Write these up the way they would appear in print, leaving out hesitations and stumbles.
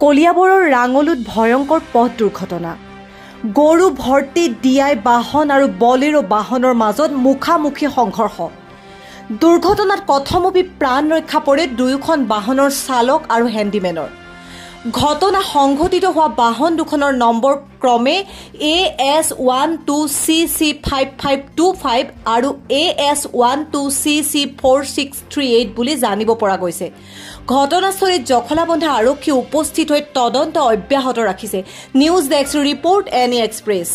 কলিয়াবৰৰ ৰাঙলুত ভয়ংকৰ পথ দুৰ্ঘটনা। গৰু ভৰ্তি ডিআই বাহন আৰু বলেৰো বাহনৰ মাজত মুখামুখি সংঘৰ্ষ। দুৰ্ঘটনাত কথমপি প্ৰাণ ৰক্ষা পৰে দুয়োখন বাহনৰ চালক আৰু হেণ্ডিমেনৰ। ঘটনা সংঘটিত হোৱা বাহন দুখনৰ নম্বৰ ক্ৰমে AS12CC5525 আৰু AS12CC4638 বুলি জানিব পৰা গৈছে। ঘটনাস্থলীত জখলাবন্ধা আৰক্ষী উপস্থিত হৈ তদন্ত অব্যাহত ৰাখিছে। News desk report any express.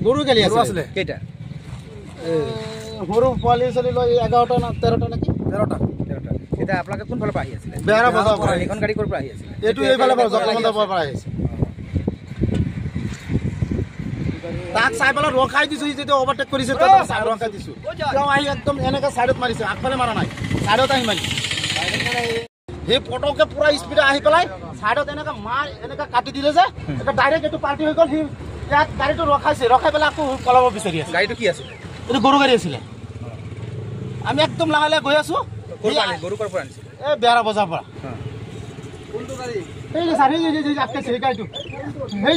গৰু গেলি আসলে কেটা গৰু পোৱালি চলি লৈ 11টা না 13টা নাকি 13টা এটা আপোনাক কোন ফালৰ পৰা আহি আছিল বেৰা বজাৰ পৰা এখন গাড়ী কৰ পৰা আহি আছিল এটো এই ফালৰ পৰা জকলমন্দৰ পৰা আহি আছিল তাক সাইকেলত ৰখাই দিছো যেতে ওভাৰটেক কৰিছে তো ৰখাই দিছো তেওঁ আহি একদম এনেকা সাইডত মাৰিছে আগফালে মাৰা নাই সাইডত আহি মাৰি হে পটকে পুৰা স্পিডে আহি পেলাই সাইডত এনেকা মাৰ এনেকা কাটি দিলে যে এটা ডাইৰেক্ট এটো পাৰ্টি হৈ গল হি ইয়াত গাড়ীটো ৰখাইছে ৰখাই পেলাই আকৌ পলাব বিচাৰি আছে গাড়ীটো কি আছিল এটো গৰু গাড়ী আছিল আমি একদম লাগালে গৈ আছো গৰু কৰ পৰা আনিছিল এ বেৰা বজাৰ পৰা কোনটো গাড়ী এই যে সাৰি যে আপকে সেই গাড়ীটো এই